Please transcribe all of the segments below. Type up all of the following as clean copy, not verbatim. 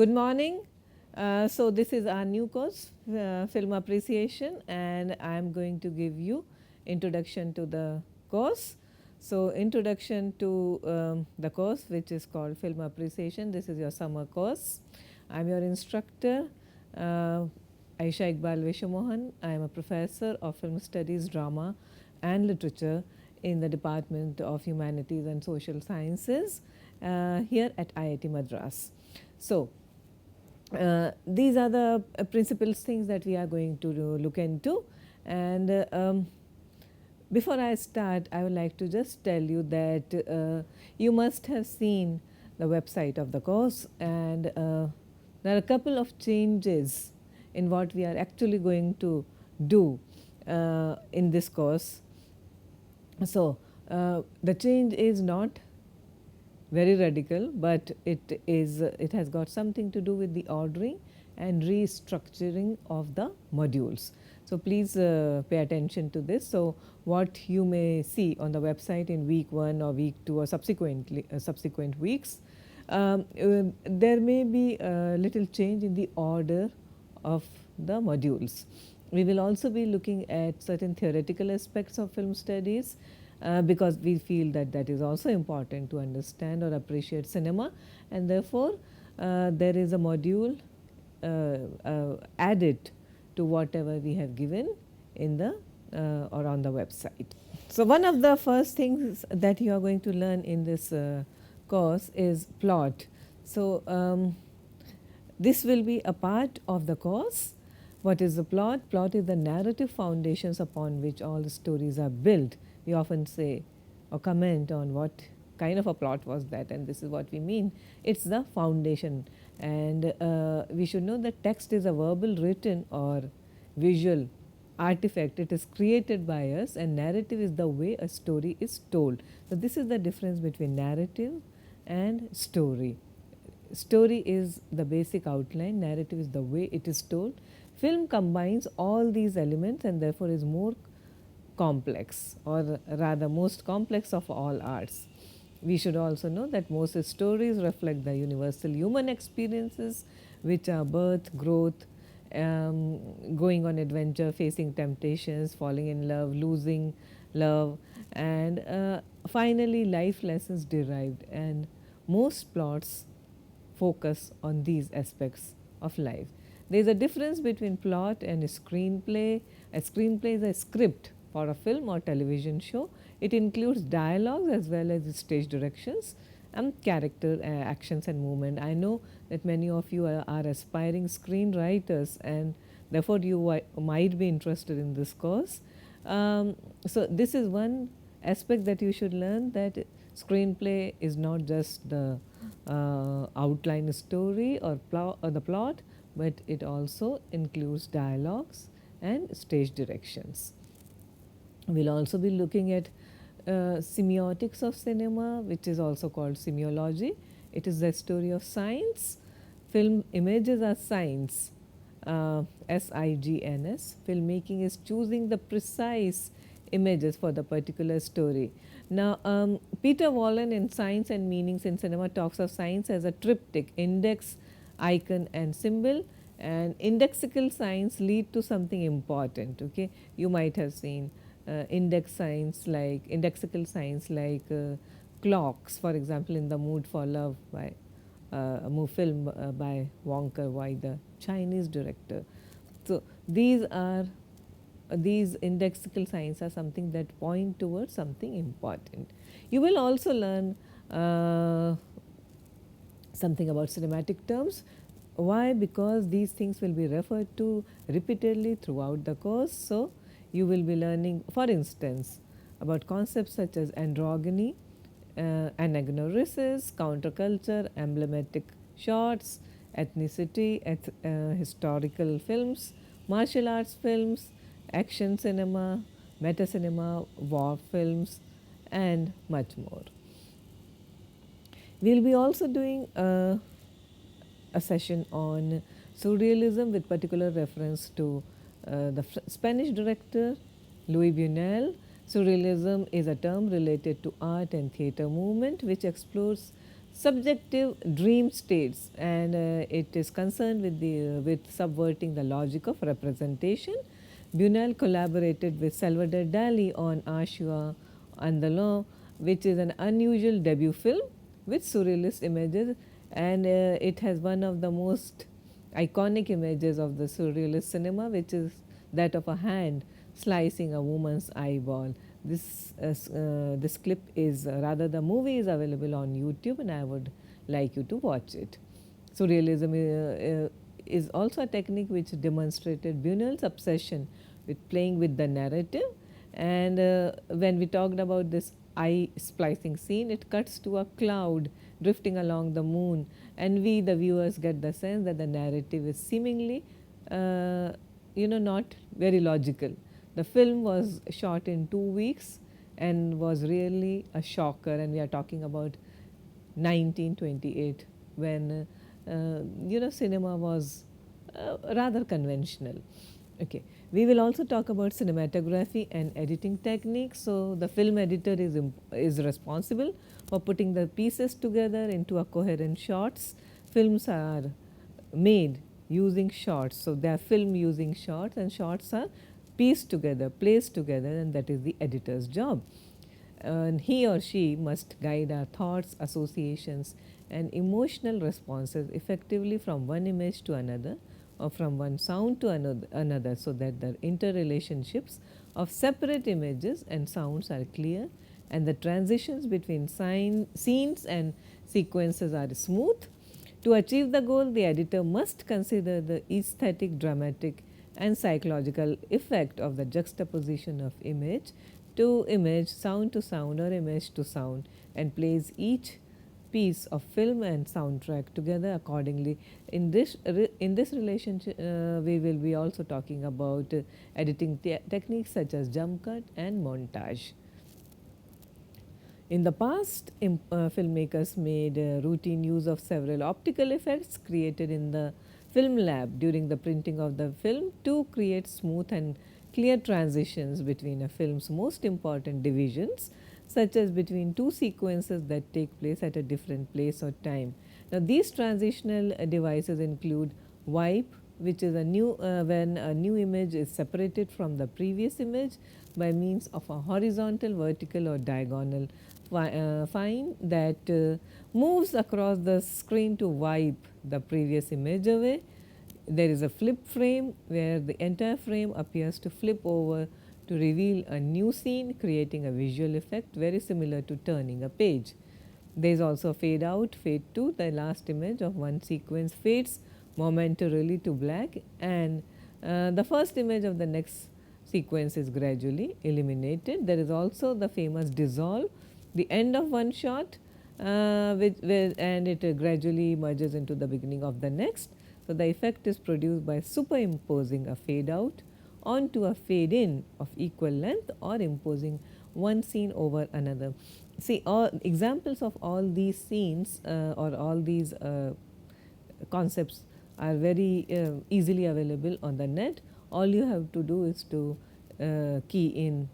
Good morning. So this is our new course, Film Appreciation, and I am going to give you introduction to the course. So introduction to the course, which is called Film Appreciation. This is your summer course. I am your instructor, Aisha Iqbal Vishamohan. I am a professor of film studies, drama and literature in the Department of Humanities and Social Sciences here at IIT Madras. So these are the principal things that we are going to look into, and before I start, I would like to just tell you that you must have seen the website of the course, and there are a couple of changes in what we are actually going to do in this course. So the change is not very radical, but it has got something to do with the ordering and restructuring of the modules. So please pay attention to this. So what you may see on the website in week 1 or week 2 or subsequent weeks, there may be a little change in the order of the modules. We will also be looking at certain theoretical aspects of film studies because we feel that that is also important to understand or appreciate cinema, and therefore there is a module added to whatever we have given in the or on the website. So one of the first things that you are going to learn in this course is plot. So this will be a part of the course. What is the plot? Plot is the narrative foundations upon which all the stories are built. We often say or comment on what kind of a plot was that, and this is what we mean. It's the foundation, and we should know that text is a verbal, written or visual artifact. It is created by us, and narrative is the way a story is told. So this is the difference between narrative and story. Story is the basic outline, narrative is the way it is told. Film combines all these elements and therefore is more complex, or rather most complex of all arts. We should also know that most stories reflect the universal human experiences, which are birth, growth, going on adventure, facing temptations, falling in love, losing love, and finally life lessons derived. And most plots focus on these aspects of life. There is a difference between plot and a screenplay. A screenplay is a script for a film or television show. It includes dialogues as well as stage directions and character actions and movement. I know that many of you are aspiring screenwriters, and therefore you might be interested in this course. So this is one aspect that you should learn, that screenplay is not just the outline story or the plot, but it also includes dialogues and stage directions. We will also be looking at semiotics of cinema, which is also called semiology. It is the story of science. Film images are science, SIGNS. Filmmaking is choosing the precise images for the particular story. Now, Peter Wallen in Science and Meanings in Cinema talks of science as a triptych: index, icon and symbol. And indexical signs lead to something important. Okay, you might have seen indexical signs like clocks, for example, in The Mood for Love by a film by Wong Kar-wai, the Chinese director. So these indexical signs are something that point towards something important. You will also learn something about cinematic terms. Why? Because these things will be referred to repeatedly throughout the course. So you will be learning, for instance, about concepts such as androgyny, anagnorisis, counterculture, emblematic shots, ethnicity, historical films, martial arts films, action cinema, meta cinema, war films, and much more. We will be also doing a session on surrealism with particular reference to the Spanish director Luis Buñuel. Surrealism is a term related to art and theatre movement which explores subjective dream states, and it is concerned with subverting the logic of representation. Buñuel collaborated with Salvador Dali on Ashua and the Law, which is an unusual debut film with surrealist images, and it has one of the most iconic images of the surrealist cinema, which is that of a hand slicing a woman's eyeball. This clip is rather the movie is available on YouTube, and I would like you to watch it. Surrealism is also a technique which demonstrated Buñuel's obsession with playing with the narrative. And when we talked about this eye splicing scene, it cuts to a cloud drifting along the moon, and we, the viewers, get the sense that the narrative is seemingly, not very logical. The film was shot in 2 weeks and was really a shocker, and we are talking about 1928 when cinema was rather conventional. Okay, we will also talk about cinematography and editing techniques. So the film editor is responsible for putting the pieces together into a coherent shots. Films are made using shots, so they are film using shots, and shots are pieced together, placed together, and that is the editor's job. And he or she must guide our thoughts, associations, and emotional responses effectively from one image to another, or from one sound to another, so that the interrelationships of separate images and sounds are clear, and the transitions between scenes and sequences are smooth. To achieve the goal, the editor must consider the aesthetic, dramatic, and psychological effect of the juxtaposition of image to image, sound to sound, or image to sound, and place each piece of film and soundtrack together accordingly. In this relationship, we will be also talking about editing techniques such as jump cut and montage. In the past, filmmakers made routine use of several optical effects created in the film lab during the printing of the film to create smooth and clear transitions between a film's most important divisions, such as between two sequences that take place at a different place or time. Now, these transitional devices include wipe, which is when a new image is separated from the previous image by means of a horizontal, vertical, or diagonal fine that moves across the screen to wipe the previous image away. There is a flip frame where the entire frame appears to flip over to reveal a new scene, creating a visual effect very similar to turning a page. There is also fade out, fade to. The last image of one sequence fades momentarily to black, and the first image of the next sequence is gradually eliminated. There is also the famous dissolve, the end of one shot, and it gradually merges into the beginning of the next. So, the effect is produced by superimposing a fade out onto a fade in of equal length, or imposing one scene over another. See, all examples of all these scenes or all these concepts are very easily available on the net. All you have to do is to key in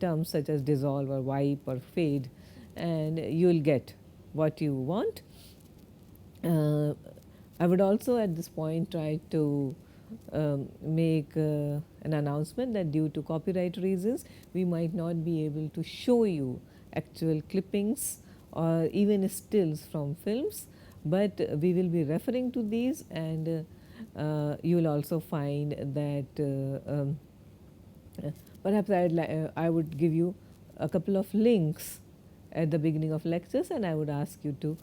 terms such as dissolve or wipe or fade, and you will get what you want. I would also at this point try to make an announcement that due to copyright reasons, we might not be able to show you actual clippings or even stills from films, but we will be referring to these, and you will also find that perhaps I would give you a couple of links at the beginning of lectures, and I would ask you to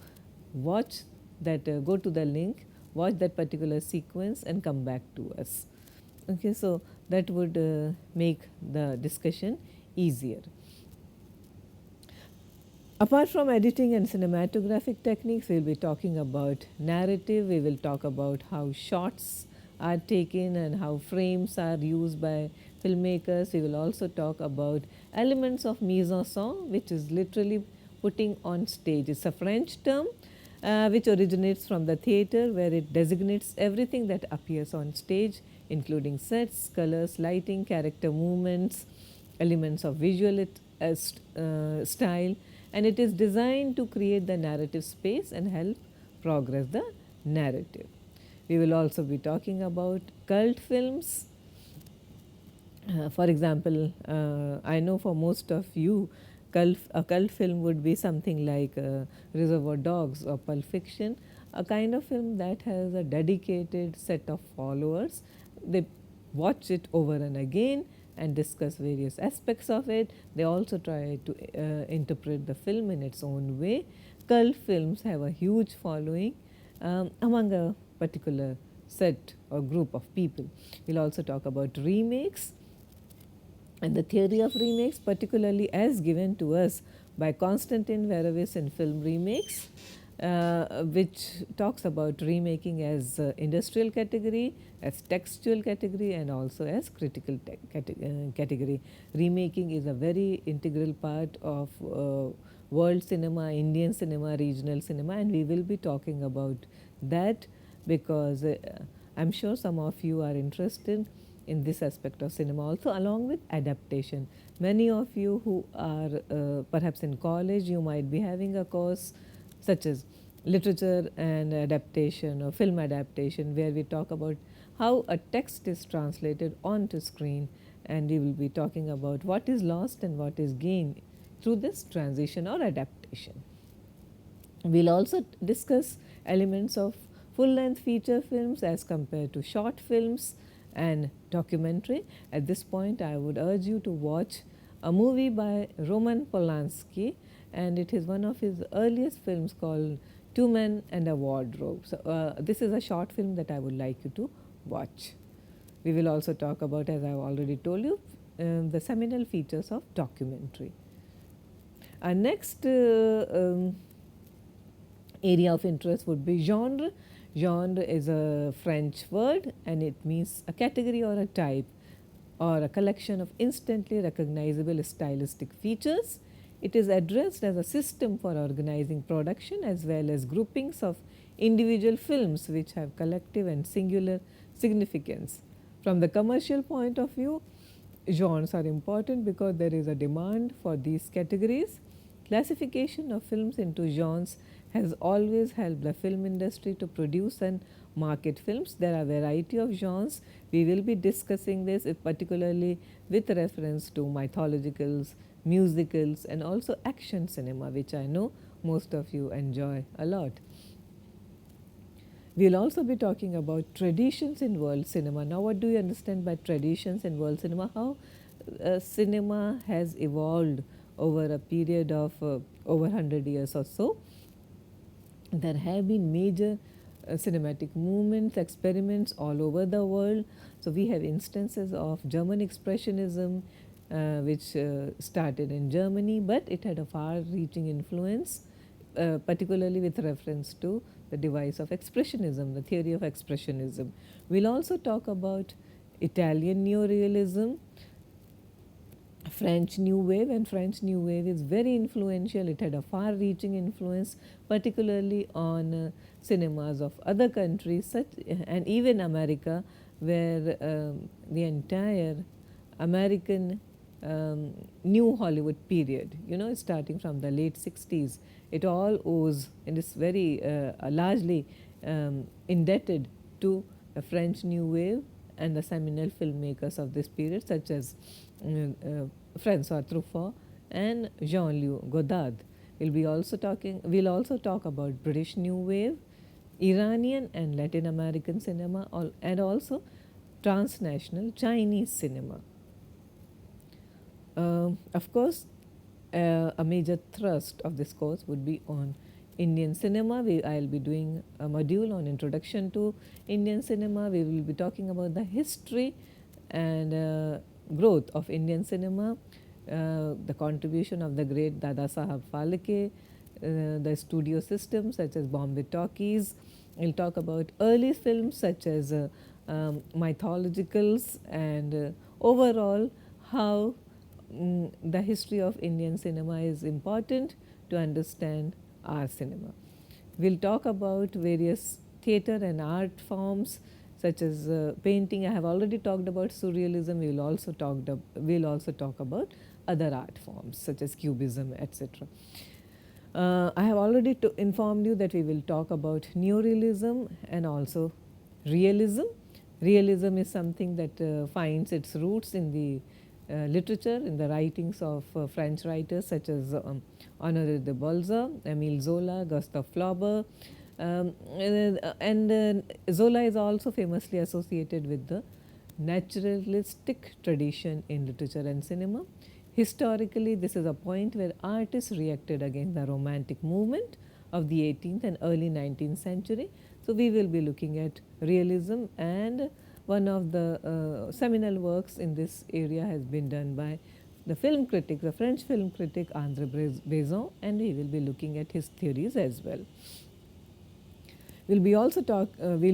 watch that, go to the link, watch that particular sequence, and come back to us. Okay, so that would make the discussion easier. Apart from editing and cinematographic techniques, we will be talking about narrative. We will talk about how shots are taken and how frames are used by filmmakers. We will also talk about elements of mise en scène, which is literally putting on stage. It's a French term which originates from the theater, where it designates everything that appears on stage, including sets, colors, lighting, character movements, elements of visual style, and it is designed to create the narrative space and help progress the narrative. We will also be talking about cult films. For example, I know for most of you, a cult film would be something like Reservoir Dogs or Pulp Fiction, a kind of film that has a dedicated set of followers. They watch it over and again and discuss various aspects of it. They also try to interpret the film in its own way. Cult films have a huge following among a particular set or group of people. We'll also talk about remakes and the theory of remakes, particularly as given to us by Konstantin Verovitz in film Remakes, which talks about remaking as industrial category, as textual category, and also as critical category. Remaking is a very integral part of world cinema, Indian cinema, regional cinema, and we will be talking about that because I'm sure some of you are interested in this aspect of cinema also, along with adaptation. Many of you who are perhaps in college, you might be having a course such as literature and adaptation or film adaptation, where we talk about how a text is translated onto screen, and we will be talking about what is lost and what is gained through this transition or adaptation. We'll also discuss elements of full-length feature films as compared to short films and documentary. At this point, I would urge you to watch a movie by Roman Polanski, and it is one of his earliest films called Two Men and a Wardrobe. So, this is a short film that I would like you to watch. We will also talk about, as I have already told you, the seminal features of documentary. Our next area of interest would be genre. Genre is a French word, and it means a category or a type or a collection of instantly recognizable stylistic features. It is addressed as a system for organizing production as well as groupings of individual films which have collective and singular significance. From the commercial point of view, genres are important because there is a demand for these categories. Classification of films into genres has always helped the film industry to produce and market films. There are a variety of genres. We will be discussing this particularly with reference to mythologicals, musicals, and also action cinema, which I know most of you enjoy a lot. We will also be talking about traditions in world cinema. Now, what do you understand by traditions in world cinema? How cinema has evolved over a period of over 100 years or so. There have been major cinematic movements, experiments all over the world. So, we have instances of German Expressionism, which started in Germany, but it had a far-reaching influence, particularly with reference to the device of Expressionism, the theory of Expressionism. We will also talk about Italian Neorealism, French New Wave, and French New Wave is very influential. It had a far-reaching influence, particularly on cinemas of other countries, and even America, where the entire American new Hollywood period, starting from the late 60s, it all owes and is very largely indebted to the French New Wave and the seminal filmmakers of this period, such as Francois Truffaut and Jean-Luc Godard. We'll also talk about British New Wave, Iranian and Latin American cinema, and also transnational Chinese cinema. Of course, a major thrust of this course would be on Indian cinema. I'll be doing a module on introduction to Indian cinema. We will be talking about the history and growth of Indian cinema, the contribution of the great Dada Sahab Phalke, the studio systems such as Bombay Talkies. We'll talk about early films such as mythologicals and overall how the history of Indian cinema is important to understand our cinema. We'll talk about various theatre and art forms such as painting. I have already talked about surrealism. We'll also talk about other art forms such as cubism, etc. I have already informed you that we will talk about neorealism and also realism. Realism is something that finds its roots in the literature, in the writings of French writers such as Honoré de Balzac, Émile Zola, Gustave Flaubert. Zola is also famously associated with the naturalistic tradition in literature and cinema. Historically, this is a point where artists reacted against the romantic movement of the 18th and early 19th century. So, we will be looking at realism, and one of the seminal works in this area has been done by the film critic, the French film critic André Bazin, and we will be looking at his theories as well. We'll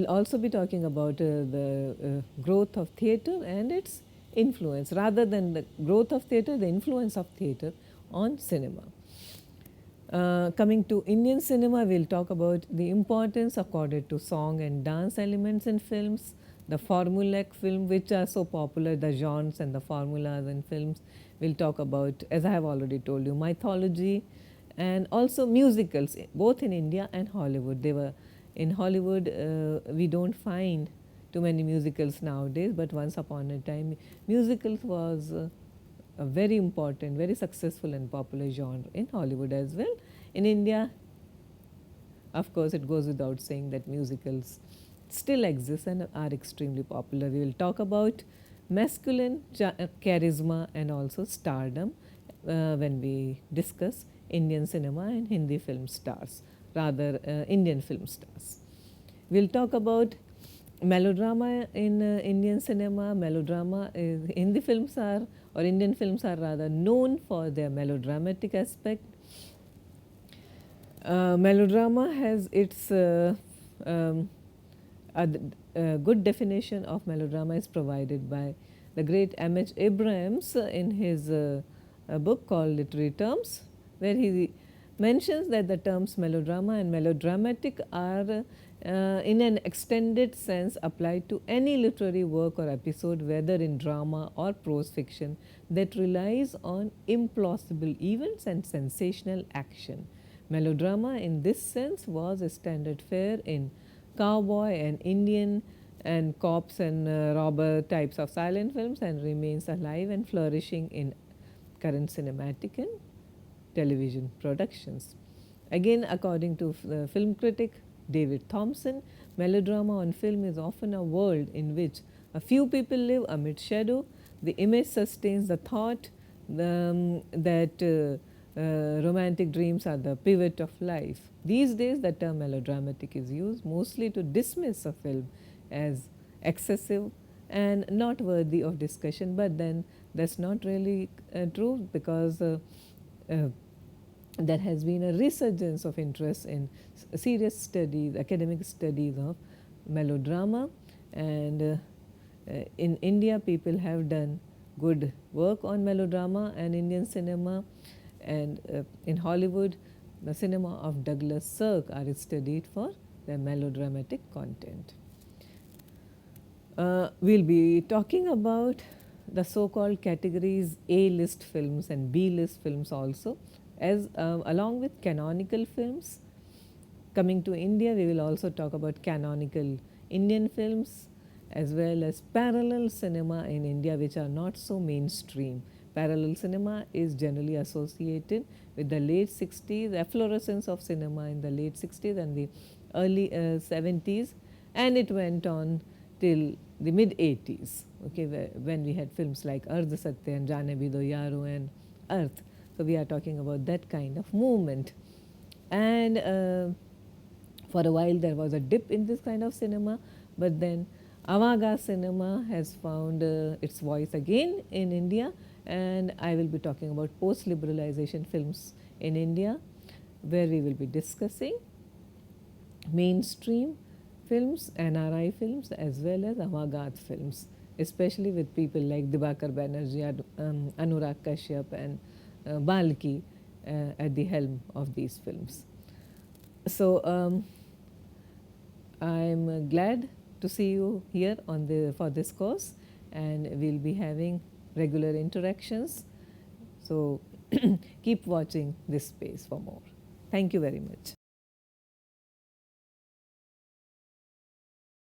also be talking about the growth of theatre and its influence, rather than the growth of theatre, the influence of theatre on cinema. Coming to Indian cinema, we'll talk about the importance accorded to song and dance elements in films, the formulaic film which are so popular, the genres and the formulas in films. We'll talk about, as I have already told you, mythology and also musicals, both in India and Hollywood. They were in Hollywood, we don't find too many musicals nowadays, but once upon a time, musicals was a very important, very successful and popular genre in Hollywood as well. In India, of course, it goes without saying that musicals still exist and are extremely popular. We will talk about masculine charisma and also stardom when we discuss Indian cinema and Hindi film stars, rather Indian film stars. We'll talk about melodrama in Indian cinema. Melodrama is, Hindi films are, or Indian films are rather known for their melodramatic aspect. Melodrama has its a good definition of melodrama is provided by the great M.H. Abrams in his book called Literary Terms, where he mentions that the terms melodrama and melodramatic are in an extended sense applied to any literary work or episode, whether in drama or prose fiction, that relies on implausible events and sensational action. Melodrama in this sense was a standard fare in cowboy and Indian and cops and robber types of silent films, and remains alive and flourishing in current cinematic and television productions. Again, according to the film critic David Thompson, melodrama on film is often a world in which a few people live amid shadow. The image sustains the thought that romantic dreams are the pivot of life. These days, the term melodramatic is used mostly to dismiss a film as excessive and not worthy of discussion, but then that's not really true, because there has been a resurgence of interest in serious studies, academic studies of melodrama, and in India people have done good work on melodrama and Indian cinema, and in Hollywood the cinema of Douglas Sirk are studied for their melodramatic content. We'll be talking about the so-called categories A-list films and B-list films also, as along with canonical films. Coming to India, we will also talk about canonical Indian films as well as parallel cinema in India, which are not so mainstream. Parallel cinema is generally associated with the late 60s, efflorescence of cinema in the late 60s and the early 70s, and it went on till the mid 80s, okay, when we had films like Ardh Satya and Jaane Bhi Do Yaro and Earth. So, we are talking about that kind of movement. And for a while there was a dip in this kind of cinema, but then avant-garde cinema has found its voice again in India, and I will be talking about post-liberalization films in India, where we will be discussing mainstream films, NRI films, as well as avant-garde films, especially with people like Dibakar Banerjee, Anurag Kashyap and Balki at the helm of these films. So, I am glad to see you here for this course, and we will be having regular interactions. So, keep watching this space for more. Thank you very much.